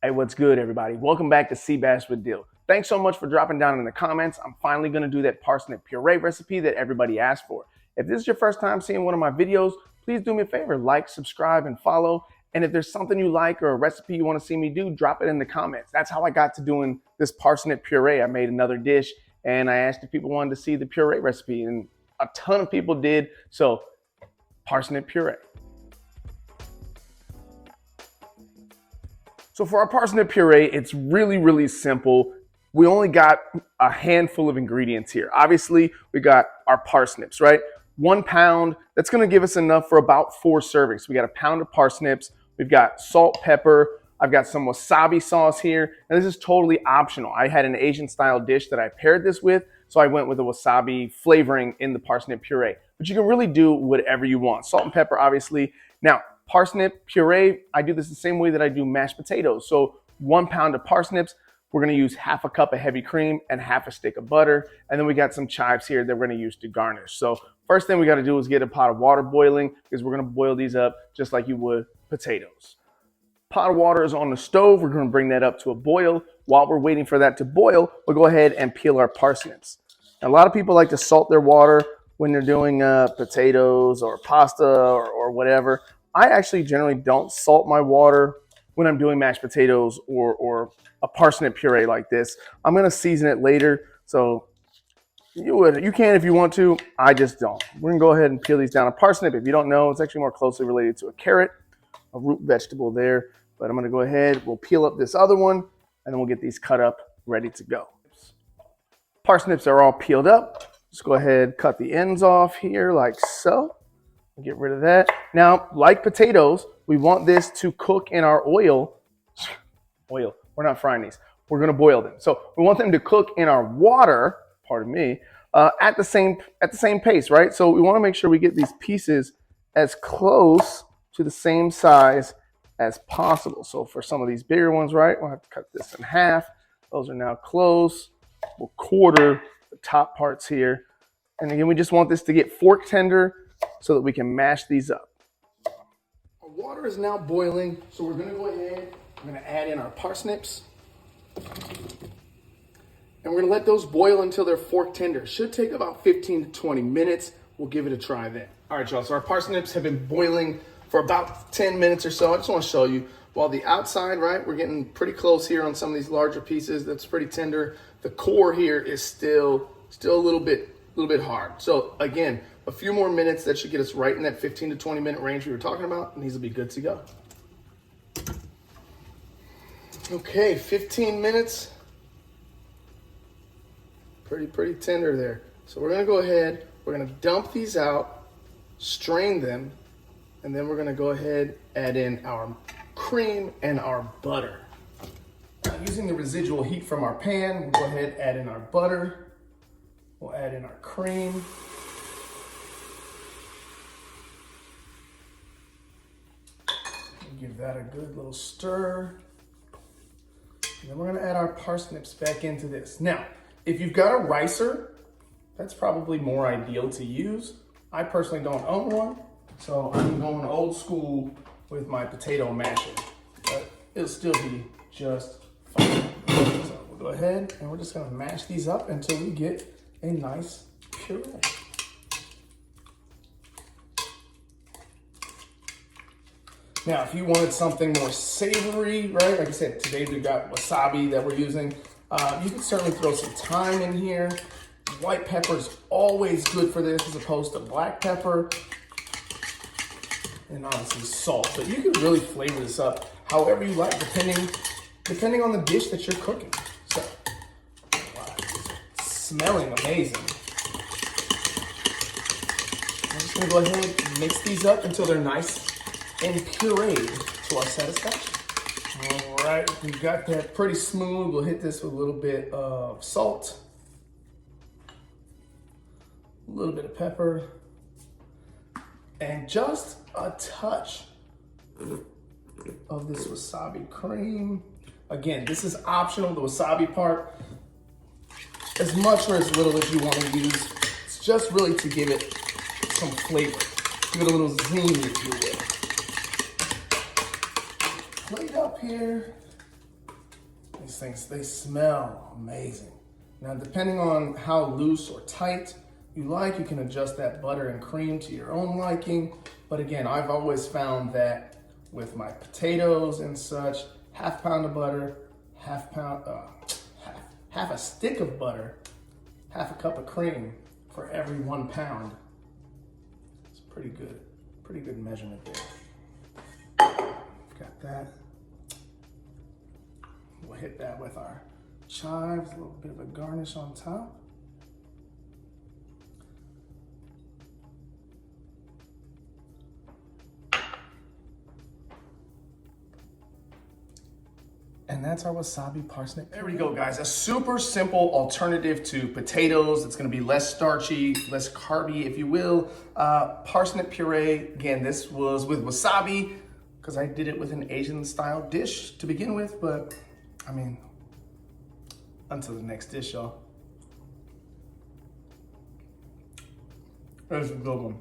Hey, what's good, everybody? Welcome back to Sea Bass with Dill. Thanks so much for dropping down in the comments. I'm finally going to do that parsnip puree recipe that everybody asked for. If this is your first time seeing one of my videos, please do me a favor, like, subscribe, and follow. And if there's something you like or a recipe you want to see me do, drop it in the comments. That's how I got to doing this parsnip puree. I made another dish, and I asked if people wanted to see the puree recipe, and a ton of people did. So, parsnip puree. So for our parsnip puree, it's really simple. We only got a handful of ingredients here. Obviously, we got our parsnips, right? 1 pound, that's gonna give us enough for about 4 servings. We got a pound of parsnips, we've got salt, pepper, I've got some wasabi sauce here, and this is totally optional. I had an Asian style dish that I paired this with, so I went with a wasabi flavoring in the parsnip puree. But you can really do whatever you want. Salt and pepper, obviously. Now, parsnip puree, I do this the same way that I do mashed potatoes. So 1 pound of parsnips, we're gonna use half a cup of heavy cream and half a stick of butter. And then we got some chives here that we're gonna use to garnish. So first thing we gotta do is get a pot of water boiling because we're gonna boil these up just like you would potatoes. Pot of water is on the stove. We're gonna bring that up to a boil. While we're waiting for that to boil, we'll go ahead and peel our parsnips. Now, a lot of people like to salt their water when they're doing potatoes or pasta or whatever. I actually generally don't salt my water when I'm doing mashed potatoes or a parsnip puree like this. I'm gonna season it later, so you can if you want to. I just don't. We're gonna go ahead and peel these down. A parsnip, if you don't know, it's actually more closely related to a carrot, a root vegetable there. But I'm gonna go ahead, we'll peel up this other one, and then we'll get these cut up, ready to go. Parsnips are all peeled up. Just go ahead, cut the ends off here like so. Get rid of that. Now, like potatoes, we want this to cook in our oil. We're not frying these. We're gonna boil them. So we want them to cook in our water, pardon me, at the same pace, right? So we wanna make sure we get these pieces as close to the same size as possible. So for some of these bigger ones, right, we'll have to cut this in half. Those are now close. We'll quarter the top parts here. And again, we just want this to get fork tender so that we can mash these up. Our water is now boiling, so we're gonna go ahead, we're gonna add in our parsnips. And we're gonna let those boil until they're fork tender. Should take about 15 to 20 minutes. We'll give it a try then. All right, y'all, so our parsnips have been boiling for about 10 minutes or so. I just wanna show you, while the outside, right, we're getting pretty close here on some of these larger pieces. That's pretty tender. The core here is still a little bit hard. So again, a few more minutes, that should get us right in that 15 to 20 minute range we were talking about, and these will be good to go. Okay, 15 minutes. Pretty tender there. So we're gonna go ahead, we're gonna dump these out, strain them, and then we're gonna go ahead, add in our cream and our butter. Using the residual heat from our pan, we'll go ahead, add in our butter. We'll add in our cream. Give that a good little stir. And then we're gonna add our parsnips back into this. Now, if you've got a ricer, that's probably more ideal to use. I personally don't own one, so I'm going old school with my potato masher, but it'll still be just fine. So we'll go ahead and we're just gonna mash these up until we get a nice puree. Now, if you wanted something more savory, right? Like I said, today we've got wasabi that we're using. You can certainly throw some thyme in here. White pepper is always good for this as opposed to black pepper. And obviously salt. But you can really flavor this up however you like, depending on the dish that you're cooking. So, wow, it's smelling amazing. I'm just gonna go ahead and mix these up until they're nice and pureed to our satisfaction. All right, we've got that pretty smooth. We'll hit this with a little bit of salt, a little bit of pepper, and just a touch of this wasabi cream. Again, this is optional, the wasabi part. As much or as little as you want to use. It's just really to give it some flavor. Give it a little zing, if you will. Plate up here. these things, they smell amazing. Now, depending on how loose or tight you like, you can adjust that butter and cream to your own liking. But again, I've always found that with my potatoes and such, half pound of butter, half a stick of butter, half a cup of cream for every 1 pound. It's pretty good measurement there. Got that. We'll hit that with our chives, a little bit of a garnish on top. And that's our wasabi parsnip. There we go, guys. A super simple alternative to potatoes. It's gonna be less starchy, less carby, if you will. Parsnip puree, again, this was with wasabi, because I did it with an Asian style dish to begin with, but I mean, until the next dish, y'all. That's a good one.